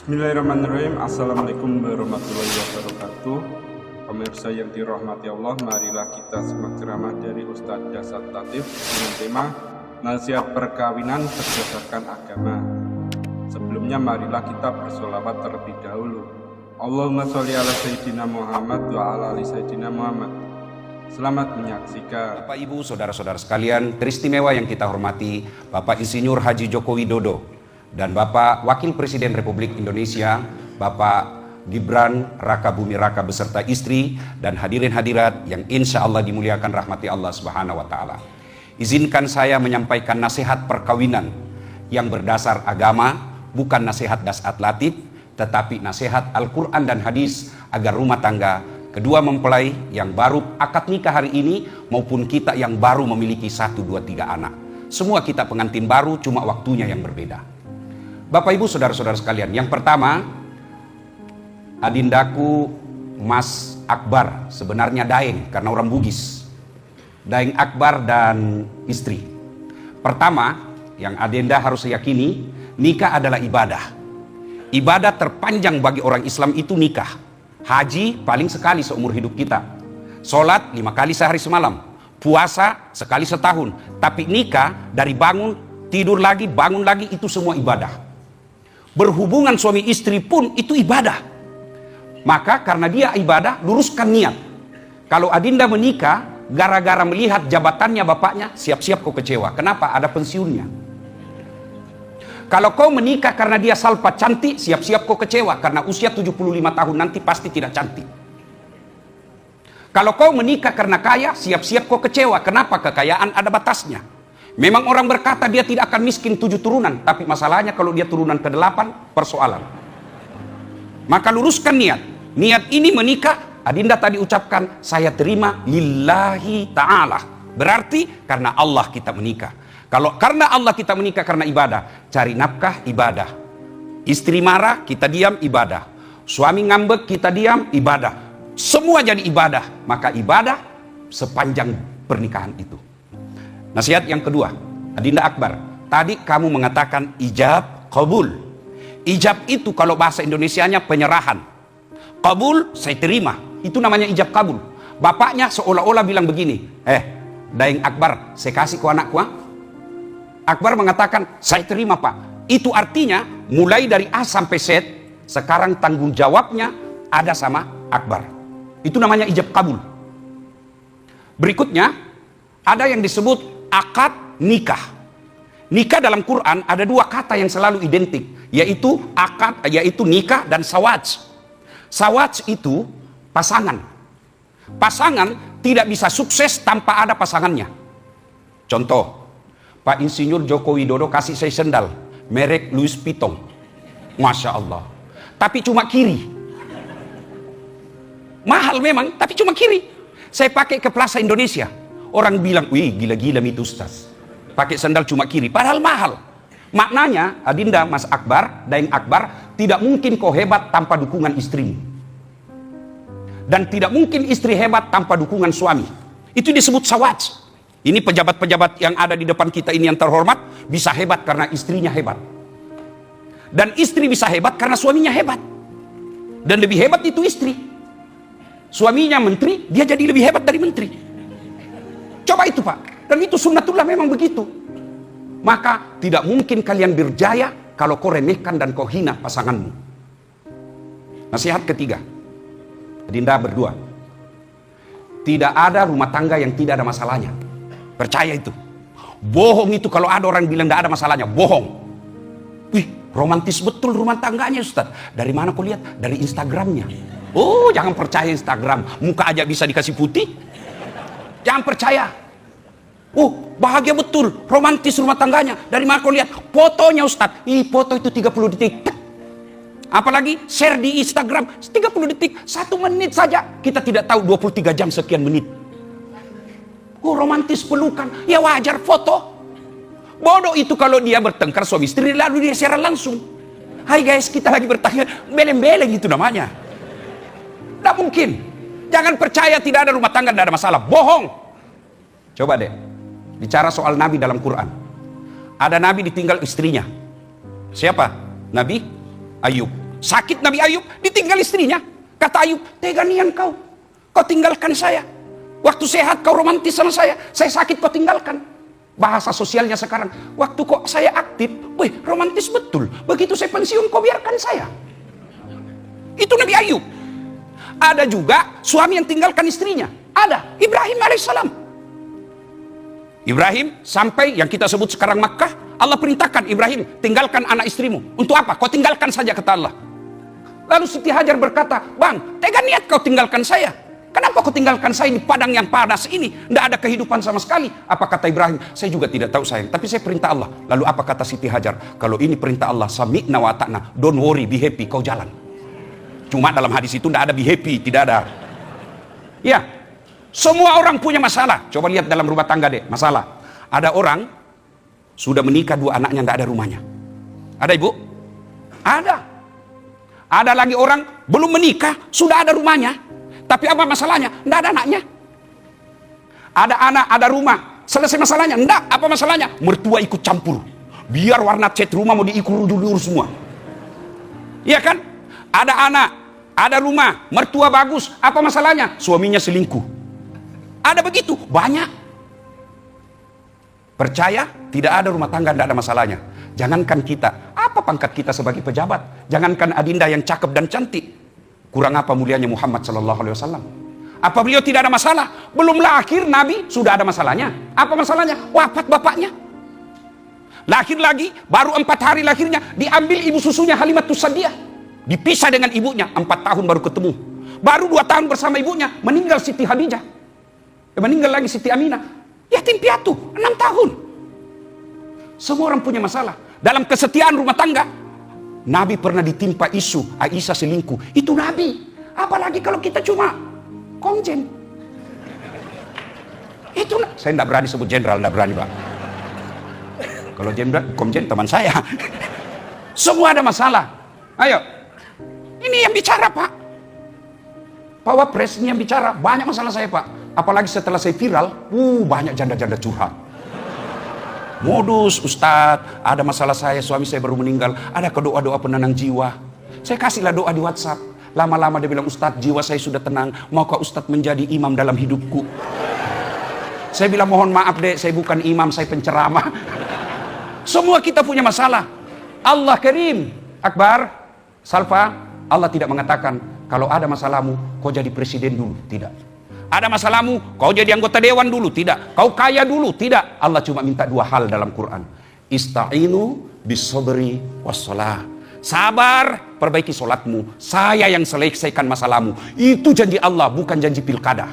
Bismillahirrahmanirrahim. Assalamualaikum warahmatullahi wabarakatuh. Pemirsa yang dirahmati Allah, marilah kita simak ceramah dari Ustadz Dasat Latif dengan tema nasihat perkawinan berdasarkan agama. Sebelumnya marilah kita bersolawat terlebih dahulu. Allahumma sholli ala Sayyidina Muhammad wa ala ali Sayyidina Muhammad. Selamat menyaksikan. Bapak Ibu, saudara-saudara sekalian, teristimewa yang kita hormati Bapak Insinyur Haji Joko Widodo dan Bapak Wakil Presiden Republik Indonesia, Bapak Gibran Raka Bumi Raka beserta istri dan hadirin hadirat yang insya Allah dimuliakan rahmati Allah Subhanahu wa Ta'ala. Izinkan saya menyampaikan nasihat perkawinan yang berdasar agama, bukan nasihat Dasat Latif, tetapi nasihat Al-Quran dan hadis agar rumah tangga kedua mempelai yang baru akad nikah hari ini maupun kita yang baru memiliki 1, 2, 3 anak. Semua kita pengantin baru, cuma waktunya yang berbeda. Bapak Ibu saudara-saudara sekalian, yang pertama, adindaku Mas Akbar, sebenarnya Daeng karena orang Bugis. Daeng Akbar dan istri. Pertama, yang adinda harus yakini, nikah adalah ibadah. Ibadah terpanjang bagi orang Islam itu nikah. Haji paling sekali seumur hidup kita. Sholat 5 kali sehari semalam. Puasa sekali setahun. Tapi nikah dari bangun, tidur lagi, bangun lagi, itu semua ibadah. Berhubungan suami istri pun itu ibadah. Maka karena dia ibadah, luruskan niat. Kalau adinda menikah gara-gara melihat jabatannya bapaknya, siap-siap kau kecewa. Kenapa? Ada pensiunnya. Kalau kau menikah karena dia salpa cantik, siap-siap kau kecewa. Karena usia 75 tahun nanti pasti tidak cantik. Kalau kau menikah karena kaya, siap-siap kau kecewa. Kenapa? Kekayaan ada batasnya. Memang orang berkata dia tidak akan miskin 7 turunan. Tapi masalahnya kalau dia turunan ke-8, persoalan. Maka luruskan niat. Niat ini menikah, adinda tadi ucapkan, saya terima lillahi ta'ala. Berarti karena Allah kita menikah. Kalau karena Allah kita menikah karena ibadah, cari nafkah ibadah. Istri marah, kita diam ibadah. Suami ngambek, kita diam ibadah. Semua jadi ibadah. Maka ibadah sepanjang pernikahan itu. Nasihat yang kedua, adinda Akbar, tadi kamu mengatakan ijab qabul. Ijab itu kalau bahasa Indonesianya penyerahan. Qabul saya terima, itu namanya ijab kabul. Bapaknya seolah-olah bilang begini, Daeng Akbar, saya kasih ke anakku. Akbar mengatakan, saya terima pak. Itu artinya mulai dari A sampai Z, sekarang tanggung jawabnya ada sama Akbar. Itu namanya ijab kabul. Berikutnya, ada yang disebut akad nikah. Nikah dalam Quran ada 2 kata yang selalu identik, yaitu akad, yaitu nikah dan sawaj. Sawaj itu pasangan. Pasangan tidak bisa sukses tanpa ada pasangannya. Contoh, Pak Insinyur Joko Widodo kasih saya sendal merek Louis Vuitton. Masya Allah. Tapi cuma kiri. Mahal memang, tapi cuma kiri. Saya pakai ke Plaza Indonesia. Orang bilang, wih gila-gila itu Ustaz. Pakai sandal cuma kiri, padahal mahal. Maknanya, adinda Mas Akbar, Daeng Akbar, tidak mungkin kau hebat tanpa dukungan istrimu. Dan tidak mungkin istri hebat tanpa dukungan suami. Itu disebut sawaj. Ini pejabat-pejabat yang ada di depan kita ini yang terhormat, bisa hebat karena istrinya hebat. Dan istri bisa hebat karena suaminya hebat. Dan lebih hebat itu istri. Suaminya menteri, dia jadi lebih hebat dari menteri. Coba itu pak, dan itu sunnatullah memang begitu. Maka tidak mungkin kalian berjaya kalau kau remehkan dan kau hina pasanganmu. Nasihat ketiga, adinda berdua, tidak ada rumah tangga yang tidak ada masalahnya. Percaya itu. Bohong itu kalau ada orang bilang tidak ada masalahnya, bohong. Wih, romantis betul rumah tangganya Ustaz. Dari mana kau lihat? Dari Instagramnya. Oh, jangan percaya Instagram, muka aja bisa dikasih putih. Jangan percaya. Oh, bahagia betul, romantis rumah tangganya. Dari mana kau lihat? Fotonya Ustaz. Foto itu 30 detik. Apalagi share di Instagram 30 detik, 1 menit saja. Kita tidak tahu 23 jam sekian menit. Oh, romantis pelukan. Ya wajar foto. Bodoh itu kalau dia bertengkar suami istri lalu dia siaran langsung. Hai guys, kita lagi bertengkar. Beleng-beleng itu namanya. Tidak mungkin. Jangan percaya tidak ada rumah tangga, tidak ada masalah. Bohong. Coba deh, bicara soal Nabi dalam Quran. Ada Nabi ditinggal istrinya. Siapa? Nabi Ayub. Sakit Nabi Ayub, ditinggal istrinya. Kata Ayub, tega nian kau tinggalkan saya. Waktu sehat kau romantis sama saya sakit kau tinggalkan. Bahasa sosialnya sekarang, waktu kok saya aktif, wih romantis betul. Begitu saya pensiun kau biarkan saya. Itu Nabi Ayub. Ada juga suami yang tinggalkan istrinya. Ada, Ibrahim alaihissalam. Ibrahim sampai yang kita sebut sekarang Makkah, Allah perintahkan Ibrahim, tinggalkan anak istrimu. Untuk apa? Kau tinggalkan saja, kata Allah. Lalu Siti Hajar berkata, bang, tega niat kau tinggalkan saya. Kenapa kau tinggalkan saya di padang yang panas ini? Tidak ada kehidupan sama sekali. Apa kata Ibrahim? Saya juga tidak tahu sayang, tapi saya perintah Allah. Lalu apa kata Siti Hajar? Kalau ini perintah Allah, sami'na wa ta'na, don't worry, be happy, kau jalan. Cuma dalam hadis itu tidak ada be happy, tidak ada. Ya, semua orang punya masalah. Coba lihat dalam rumah tangga deh, masalah. Ada orang sudah menikah, 2 anaknya tidak ada rumahnya. Ada ibu? Ada. Ada lagi orang belum menikah, sudah ada rumahnya. Tapi apa masalahnya? Tidak ada anaknya. Ada anak, ada rumah. Selesai masalahnya? Tidak. Apa masalahnya? Mertua ikut campur. Biar warna cat rumah mau diikur dulu semua. Iya kan? Ada anak, ada rumah, mertua bagus. Apa masalahnya? Suaminya selingkuh. Ada begitu, banyak. Percaya, tidak ada rumah tangga, tidak ada masalahnya. Jangankan kita, apa pangkat kita sebagai pejabat? Jangankan Adinda yang cakep dan cantik. Kurang apa mulianya Muhammad sallallahu alaihi wasallam? Apa beliau tidak ada masalah? Belum lahir Nabi sudah ada masalahnya. Apa masalahnya? Wafat bapaknya. Lahir lagi, baru 4 hari lahirnya, diambil ibu susunya Halimatus Sa'diyah. Dipisah dengan ibunya, 4 tahun baru ketemu. Baru 2 tahun bersama ibunya, meninggal Siti Khadijah. Meninggal lagi Siti Aminah. Yatim piatu, 6 tahun. Semua orang punya masalah. Dalam kesetiaan rumah tangga, Nabi pernah ditimpa isu Aisyah selingkuh. Itu Nabi. Apalagi kalau kita cuma komjen. Itu saya tidak berani sebut jenderal, tidak berani Pak. Kalau jenderal, komjen teman saya. Semua ada masalah. Ayo. Ini yang bicara Pak. Pak Wapres ini yang bicara. Banyak masalah saya Pak. Apalagi setelah saya viral, banyak janda-janda curhat. Modus, Ustadz, ada masalah saya, suami saya baru meninggal, ada doa-doa penenang jiwa. Saya kasihlah doa di WhatsApp. Lama-lama dia bilang, Ustadz, jiwa saya sudah tenang, maukah Ustadz menjadi imam dalam hidupku? Saya bilang, mohon maaf dek, saya bukan imam, saya penceramah. Semua kita punya masalah. Allah Karim, Akbar, Salfa, Allah tidak mengatakan, kalau ada masalahmu, kau jadi presiden dulu. Tidak. Ada masalahmu, kau jadi anggota dewan dulu. Tidak. Kau kaya dulu. Tidak. Allah cuma minta 2 hal dalam Quran. Ista'inu bis-sabri was-shalah. Sabar, perbaiki solatmu. Saya yang selesaikan masalahmu. Itu janji Allah, bukan janji pilkada.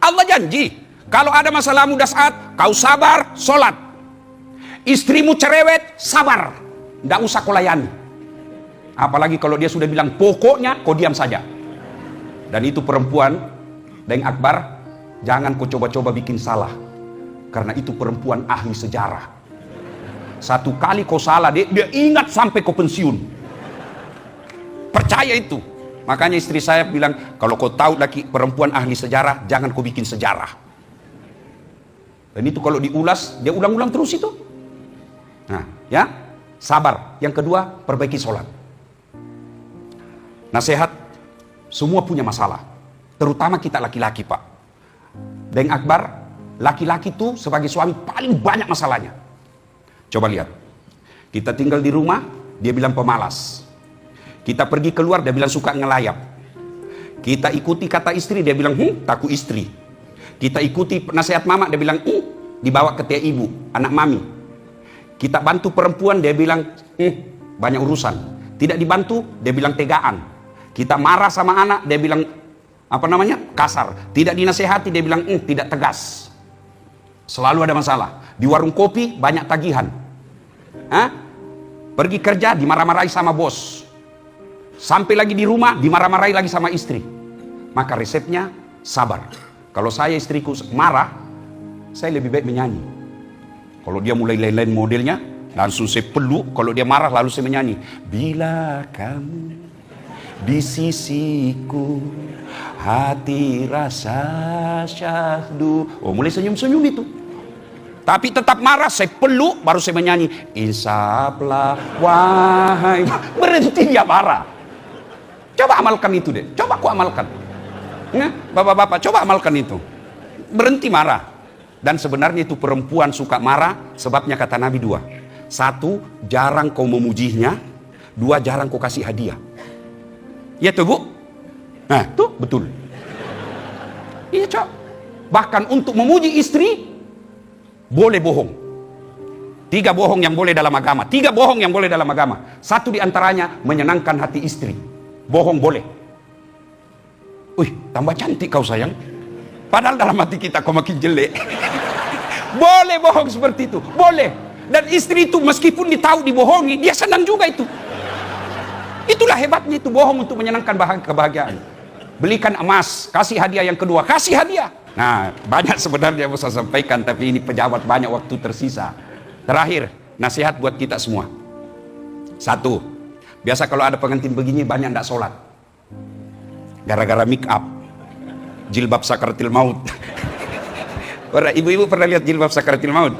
Allah janji, kalau ada masalahmu dasar, kau sabar, solat. Istrimu cerewet, sabar. Tidak usah kau layani. Apalagi kalau dia sudah bilang pokoknya, kau diam saja. Dan itu perempuan, Daeng Akbar, jangan kau coba-coba bikin salah. Karena itu perempuan ahli sejarah. 1 kali kau salah, dia ingat sampai kau pensiun. Percaya itu. Makanya istri saya bilang, kalau kau tahu lagi perempuan ahli sejarah, jangan kau bikin sejarah. Dan itu kalau diulas, dia ulang-ulang terus itu. Nah, ya, sabar. Yang kedua, perbaiki sholat. Nasihat, semua punya masalah. Terutama kita laki-laki Pak. Daeng Akbar, laki-laki itu sebagai suami paling banyak masalahnya. Coba lihat. Kita tinggal di rumah, dia bilang pemalas. Kita pergi keluar, dia bilang suka ngelayap. Kita ikuti kata istri, dia bilang, takut istri. Kita ikuti nasihat mama, dia bilang, dibawa ke tia ibu, anak mami. Kita bantu perempuan, dia bilang, banyak urusan. Tidak dibantu, dia bilang tegaan. Kita marah sama anak, dia bilang kasar. Tidak dinasehati, dia bilang tidak tegas. Selalu ada masalah. Di warung kopi banyak tagihan. Pergi kerja dimarah-marahi sama bos. Sampai lagi di rumah dimarah-marahi lagi sama istri. Maka resepnya sabar. Kalau saya istriku marah, saya lebih baik menyanyi. Kalau dia mulai lain-lain modelnya, langsung saya peluk. Kalau dia marah lalu saya menyanyi. Bila kamu di sisiku, hati rasa syahdu. Mulai senyum-senyum itu. Tapi tetap marah, saya peluk, baru saya menyanyi. Insaplah, wahai. Berhenti dia marah. Coba amalkan itu deh, coba aku amalkan. Ya, bapak-bapak, coba amalkan itu. Berhenti marah. Dan sebenarnya itu perempuan suka marah, sebabnya kata Nabi dua. Satu, jarang kau memujinya. Dua, jarang kau kasih hadiah. Ya tuh bu? Nah, tuh betul. Iya cok. Bahkan untuk memuji istri, boleh bohong. 3 bohong yang boleh dalam agama. 3 bohong yang boleh dalam agama. Satu diantaranya menyenangkan hati istri. Bohong boleh. Wih, tambah cantik kau sayang. Padahal dalam hati kita kau makin jelek. Boleh bohong seperti itu. Boleh. Dan istri itu meskipun ditahu dibohongi, dia senang juga itu. Itulah hebatnya itu bohong untuk menyenangkan kebahagiaan. Belikan emas, kasih hadiah yang kedua, kasih hadiah. Nah, banyak sebenarnya yang saya sampaikan, tapi ini pejabat banyak waktu tersisa. Terakhir, nasihat buat kita semua. 1, biasa kalau ada pengantin begini banyak tidak sholat. Gara-gara make up, jilbab sakaratil maut. Ibu-ibu pernah lihat jilbab sakaratil maut?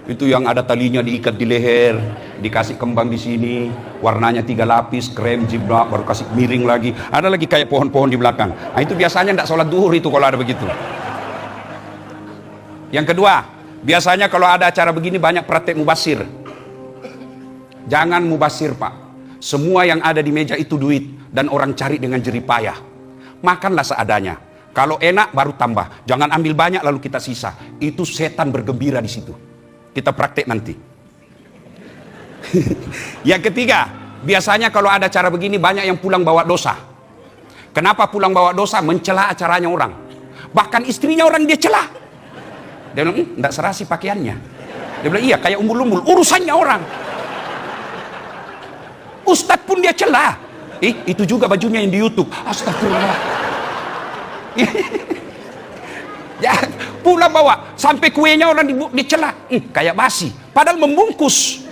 Itu yang ada talinya diikat di leher, dikasih kembang di sini, warnanya 3 lapis, krem, jilbab, baru kasih miring lagi. Ada lagi kayak pohon-pohon di belakang. Nah, itu biasanya tidak sholat duhur itu kalau ada begitu. Yang kedua, biasanya kalau ada acara begini banyak praktek mubasir. Jangan mubasir pak. Semua yang ada di meja itu duit dan orang cari dengan jeripayah. Makanlah seadanya. Kalau enak baru tambah. Jangan ambil banyak lalu kita sisa. Itu setan bergembira di situ. Kita praktek nanti. Yang ketiga, biasanya kalau ada acara begini banyak yang pulang bawa dosa. Kenapa pulang bawa dosa? Mencela acaranya orang. Bahkan istrinya orang dia celah. Dia bilang, enggak serasi pakaiannya. Dia bilang, iya kayak umbul-umbul, urusannya orang. Ustadz pun dia celah. Itu juga bajunya yang di YouTube. Astagfirullah. Ya, pulang bawa sampai kuenya orang dicela, kayak basi, padahal membungkus.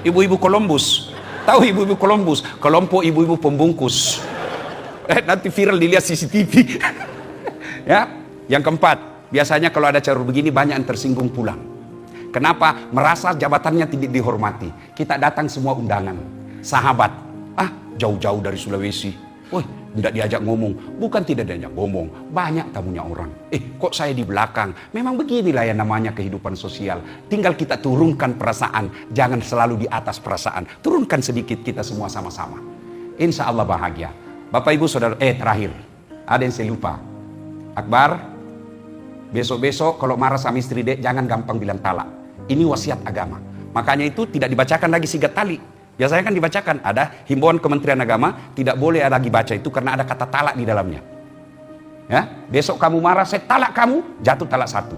Ibu-ibu Columbus, tahu ibu-ibu Columbus, kelompok ibu-ibu pembungkus. Nanti viral dilihat CCTV. Ya, yang keempat, biasanya kalau ada acara begini banyak yang tersinggung pulang. Kenapa? Merasa jabatannya tidak dihormati. Kita datang semua undangan, sahabat, jauh-jauh dari Sulawesi. Woi, tidak diajak ngomong. Bukan tidak diajak ngomong, banyak tamunya orang. Kok saya di belakang? Memang beginilah yang namanya kehidupan sosial. Tinggal kita turunkan perasaan, jangan selalu di atas perasaan. Turunkan sedikit kita semua sama-sama. Insya Allah bahagia. Bapak ibu saudara, terakhir, ada yang saya lupa. Akbar, besok-besok kalau marah sama istri dek, jangan gampang bilang talak. Ini wasiat agama. Makanya itu tidak dibacakan lagi sigat tali. Biasanya kan dibacakan, ada himbauan Kementerian Agama, tidak boleh lagi baca itu karena ada kata talak di dalamnya. Ya, besok kamu marah, saya talak kamu, jatuh talak 1.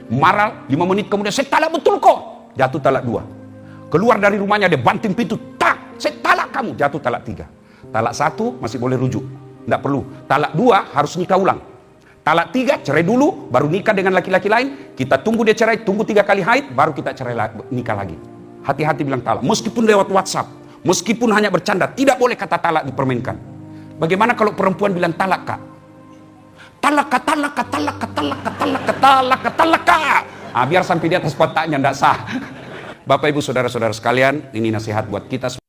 Marah 5 menit kemudian, saya talak betul kok, jatuh talak 2. Keluar dari rumahnya, dia banting pintu, tak, saya talak kamu, jatuh talak 3. Talak 1 masih boleh rujuk, tidak perlu. Talak 2 harus nikah ulang. Talak 3 cerai dulu, baru nikah dengan laki-laki lain. Kita tunggu dia cerai, tunggu 3 kali haid, baru kita cerai nikah lagi. Hati-hati bilang talak, meskipun lewat WhatsApp, meskipun hanya bercanda, tidak boleh kata talak dipermainkan. Bagaimana kalau perempuan bilang talak kak? Talak kak, talak kak, talak kak, talak kak, talak kak, talak kak, talak kak. Biar sampai di atas kotaknya tidak sah. Bapak ibu saudara-saudara sekalian, ini nasihat buat kita.